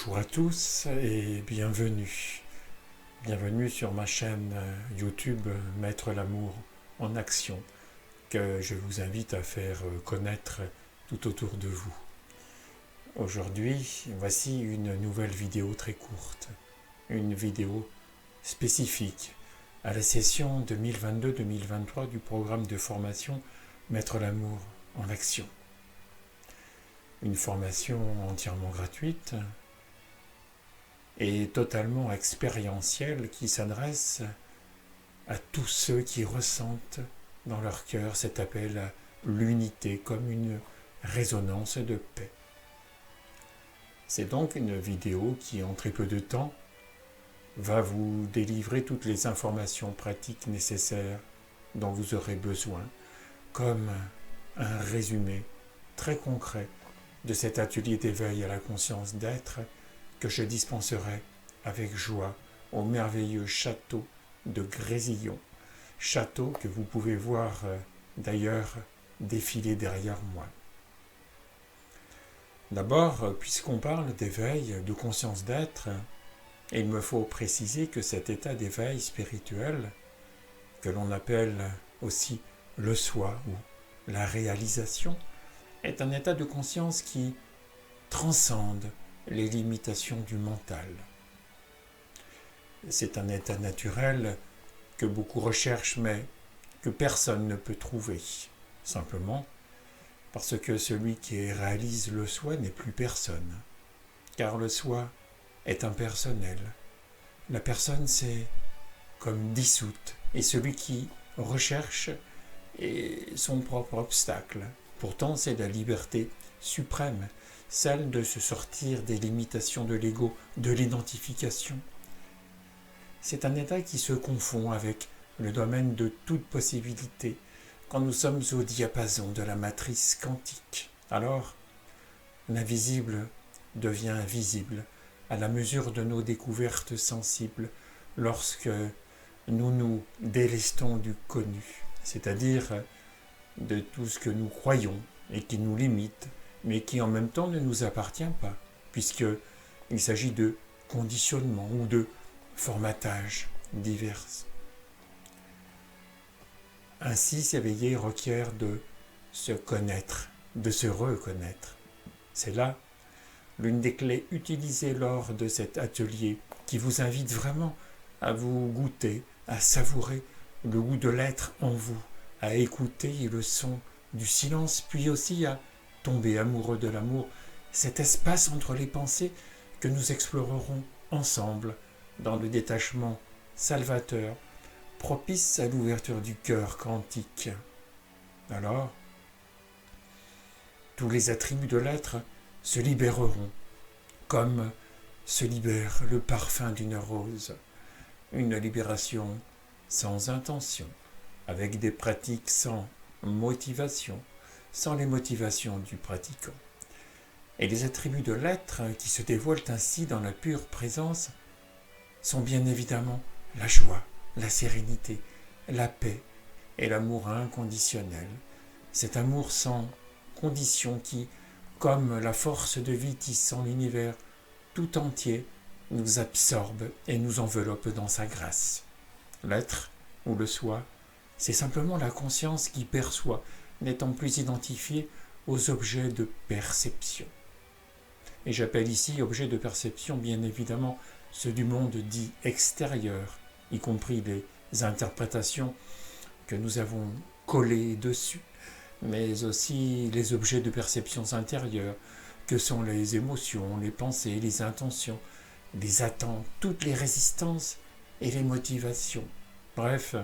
Bonjour à tous et bienvenue. Bienvenue sur ma chaîne YouTube Mettre l'amour en action que je vous invite à faire connaître tout autour de vous. Aujourd'hui, voici une nouvelle vidéo très courte, une vidéo spécifique à la session 2022-2023 du programme de formation Mettre l'amour en action. Une formation entièrement gratuite et totalement expérientielle qui s'adresse à tous ceux qui ressentent dans leur cœur cet appel à l'unité comme une résonance de paix. C'est donc une vidéo qui, en très peu de temps, va vous délivrer toutes les informations pratiques nécessaires dont vous aurez besoin, comme un résumé très concret de cet atelier d'éveil à la conscience d'être que je dispenserai avec joie au merveilleux château de Grésillon, château que vous pouvez voir d'ailleurs défiler derrière moi. D'abord, puisqu'on parle d'éveil, de conscience d'être, il me faut préciser que cet état d'éveil spirituel, que l'on appelle aussi le soi ou la réalisation, est un état de conscience qui transcende les limitations du mental. C'est un état naturel que beaucoup recherchent mais que personne ne peut trouver, simplement parce que celui qui réalise le soi n'est plus personne, car le soi est impersonnel. La personne c'est comme dissoute, et celui qui recherche est son propre obstacle. Pourtant, c'est la liberté suprême, celle de se sortir des limitations de l'ego, de l'identification. C'est un état qui se confond avec le domaine de toute possibilité quand nous sommes au diapason de la matrice quantique. Alors, l'invisible devient visible à la mesure de nos découvertes sensibles lorsque nous nous délestons du connu, c'est-à-dire de tout ce que nous croyons et qui nous limite, mais qui en même temps ne nous appartient pas, puisqu'il s'agit de conditionnement ou de formatage divers. Ainsi, s'éveiller requiert de se connaître, de se reconnaître. C'est là l'une des clés utilisées lors de cet atelier qui vous invite vraiment à vous goûter, à savourer le goût de l'être en vous, à écouter le son du silence, puis aussi à tomber amoureux de l'amour, cet espace entre les pensées que nous explorerons ensemble dans le détachement salvateur, propice à l'ouverture du cœur quantique. Alors, tous les attributs de l'être se libéreront, comme se libère le parfum d'une rose, une libération sans intention, avec des pratiques sans motivation, sans les motivations du pratiquant. Et les attributs de l'être qui se dévoilent ainsi dans la pure présence sont bien évidemment la joie, la sérénité, la paix et l'amour inconditionnel. Cet amour sans condition qui, comme la force de vie tissant l'univers tout entier, nous absorbe et nous enveloppe dans sa grâce. L'être ou le soi, c'est simplement la conscience qui perçoit, n'étant plus identifiée aux objets de perception. Et j'appelle ici objets de perception bien évidemment ceux du monde dit extérieur, y compris les interprétations que nous avons collées dessus, mais aussi les objets de perception intérieure, que sont les émotions, les pensées, les intentions, les attentes, toutes les résistances et les motivations. Bref,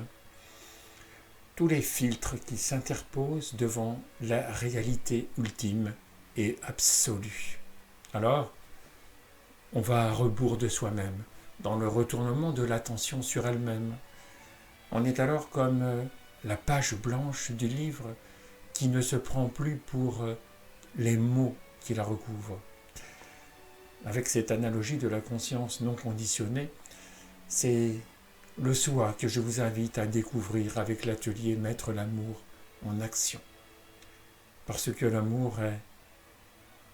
tous les filtres qui s'interposent devant la réalité ultime et absolue. Alors, on va à rebours de soi-même, dans le retournement de l'attention sur elle-même. On est alors comme la page blanche du livre qui ne se prend plus pour les mots qui la recouvrent. Avec cette analogie de la conscience non conditionnée, c'est le soi que je vous invite à découvrir avec l'atelier Mettre l'amour en action. Parce que l'amour est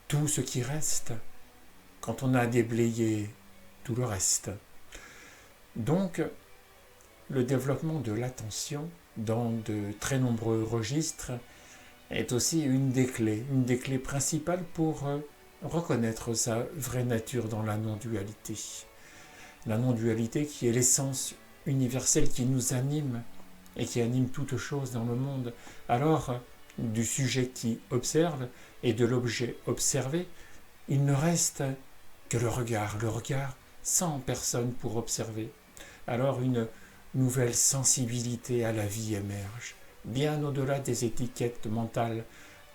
tout ce qui reste quand on a déblayé tout le reste. Donc, le développement de l'attention dans de très nombreux registres est aussi une des clés principales pour reconnaître sa vraie nature dans la non-dualité. La non-dualité qui est l'essence universelle qui nous anime et qui anime toute chose dans le monde. Alors, du sujet qui observe et de l'objet observé, il ne reste que le regard sans personne pour observer. Alors une nouvelle sensibilité à la vie émerge, bien au-delà des étiquettes mentales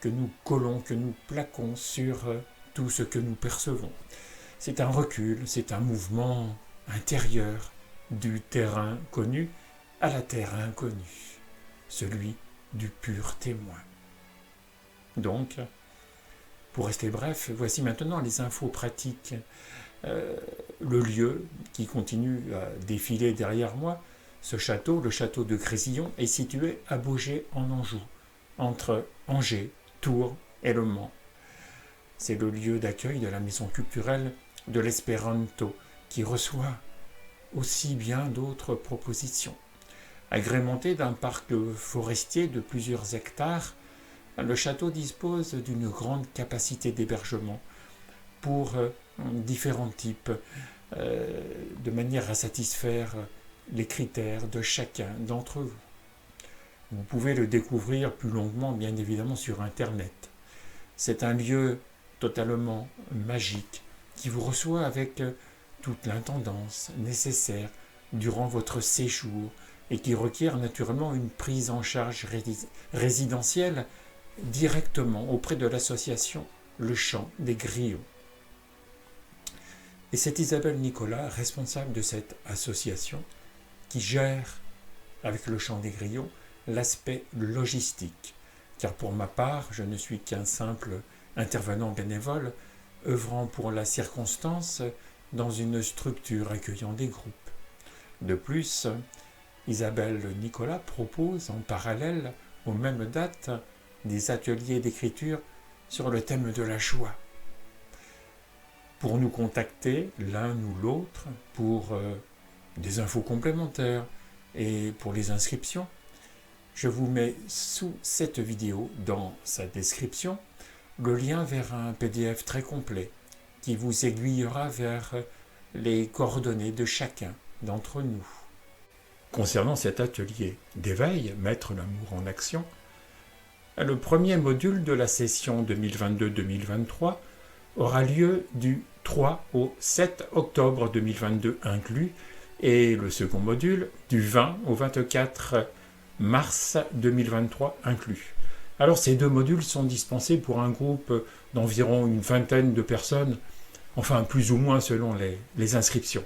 que nous collons, que nous plaquons sur tout ce que nous percevons. C'est un recul, c'est un mouvement intérieur du terrain connu à la terre inconnue, celui du pur témoin. Donc, pour rester bref, voici maintenant les infos pratiques. Le lieu qui continue à défiler derrière moi, ce château, le château de Grésillon, est situé à Baugé en Anjou, entre Angers, Tours et Le Mans. C'est le lieu d'accueil de la maison culturelle de l'Espéranto, qui reçoit aussi bien d'autres propositions. Agrémenté d'un parc forestier de plusieurs hectares, le château dispose d'une grande capacité d'hébergement pour différents types, de manière à satisfaire les critères de chacun d'entre vous. Vous pouvez le découvrir plus longuement, bien évidemment, sur Internet. C'est un lieu totalement magique qui vous reçoit avec toute l'intendance nécessaire durant votre séjour et qui requiert naturellement une prise en charge résidentielle directement auprès de l'association Le Chant des Grillons. Et c'est Isabelle Nicolas, responsable de cette association, qui gère, avec Le Chant des Grillons, l'aspect logistique. Car pour ma part, je ne suis qu'un simple intervenant bénévole, œuvrant pour la circonstance dans une structure accueillant des groupes. De plus, Isabelle Nicolas propose en parallèle, aux mêmes dates, des ateliers d'écriture sur le thème de la joie. Pour nous contacter l'un ou l'autre, pour des infos complémentaires et pour les inscriptions, je vous mets sous cette vidéo, dans sa description, le lien vers un PDF très complet qui vous aiguillera vers les coordonnées de chacun d'entre nous. Concernant cet atelier d'éveil, Mettre l'amour en action, le premier module de la session 2022-2023 aura lieu du 3 au 7 octobre 2022 inclus et le second module du 20 au 24 mars 2023 inclus. Alors ces deux modules sont dispensés pour un groupe d'environ une vingtaine de personnes, enfin plus ou moins selon les inscriptions.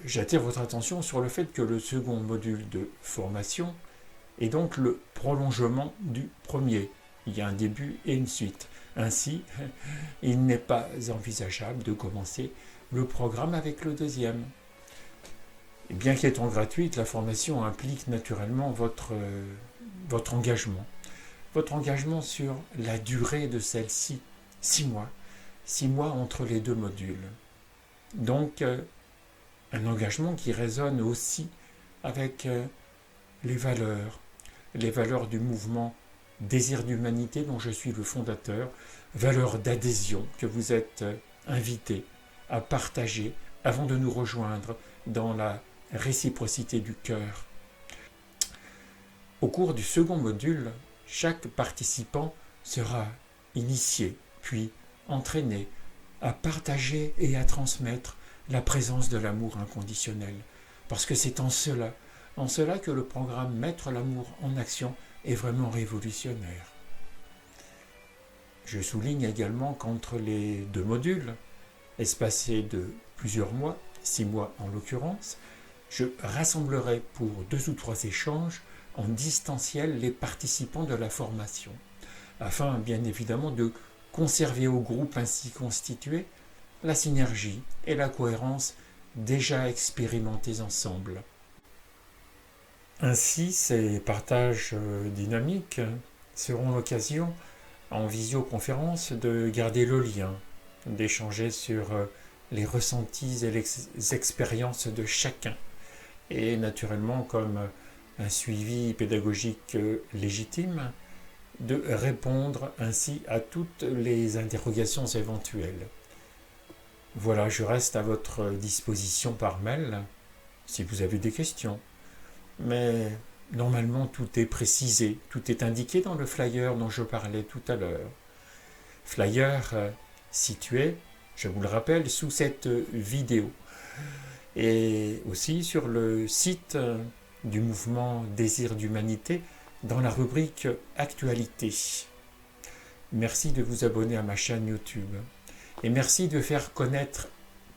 J'attire votre attention sur le fait que le second module de formation est donc le prolongement du premier. Il y a un début et une suite. Ainsi, il n'est pas envisageable de commencer le programme avec le deuxième. Et bien qu'étant gratuite, la formation implique naturellement votre engagement. Votre engagement sur la durée de celle-ci, 6 mois. 6 mois entre les deux modules. Donc, un engagement qui résonne aussi avec les valeurs du mouvement Désir d'humanité dont je suis le fondateur, valeurs d'adhésion que vous êtes invités à partager avant de nous rejoindre dans la réciprocité du cœur. Au cours du second module, chaque participant sera initié, puis entraîné à partager et à transmettre la présence de l'amour inconditionnel. Parce que c'est en cela que le programme Mettre l'amour en action est vraiment révolutionnaire. Je souligne également qu'entre les deux modules, espacés de plusieurs mois, 6 mois en l'occurrence, je rassemblerai pour 2 ou 3 échanges en distanciel les participants de la formation, afin bien évidemment de conserver au groupe ainsi constitué la synergie et la cohérence déjà expérimentées ensemble. Ainsi, ces partages dynamiques seront l'occasion, en visioconférence, de garder le lien d'échanger sur les ressentis et les expériences de chacun. Et naturellement, comme un suivi pédagogique légitime, de répondre ainsi à toutes les interrogations éventuelles. Voilà, je reste à votre disposition par mail si vous avez des questions. Mais normalement, tout est précisé, tout est indiqué dans le flyer dont je parlais tout à l'heure. Flyer situé, je vous le rappelle, sous cette vidéo. Et aussi sur le site du mouvement Désir d'Humanité dans la rubrique Actualité. Merci de vous abonner à ma chaîne YouTube. Et merci de faire connaître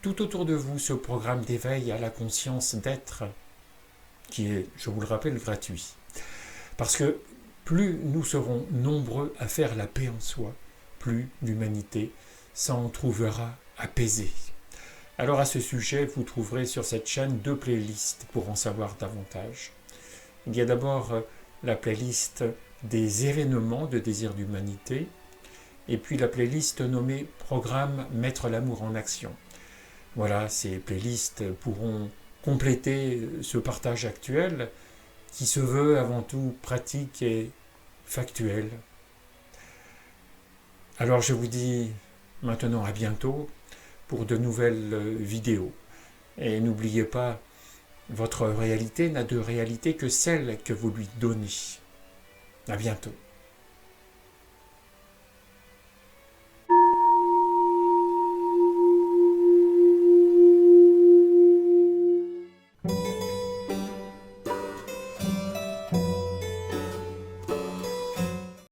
tout autour de vous ce programme d'éveil à la conscience d'être qui est, je vous le rappelle, gratuit. Parce que plus nous serons nombreux à faire la paix en soi, plus l'humanité s'en trouvera apaisée. Alors à ce sujet, vous trouverez sur cette chaîne 2 playlists pour en savoir davantage. Il y a d'abord la playlist des événements de désir d'humanité, et puis la playlist nommée Programme Mettre l'amour en action. Voilà, ces playlists pourront compléter ce partage actuel qui se veut avant tout pratique et factuel. Alors je vous dis maintenant à bientôt pour de nouvelles vidéos. Et n'oubliez pas, votre réalité n'a de réalité que celle que vous lui donnez. À bientôt.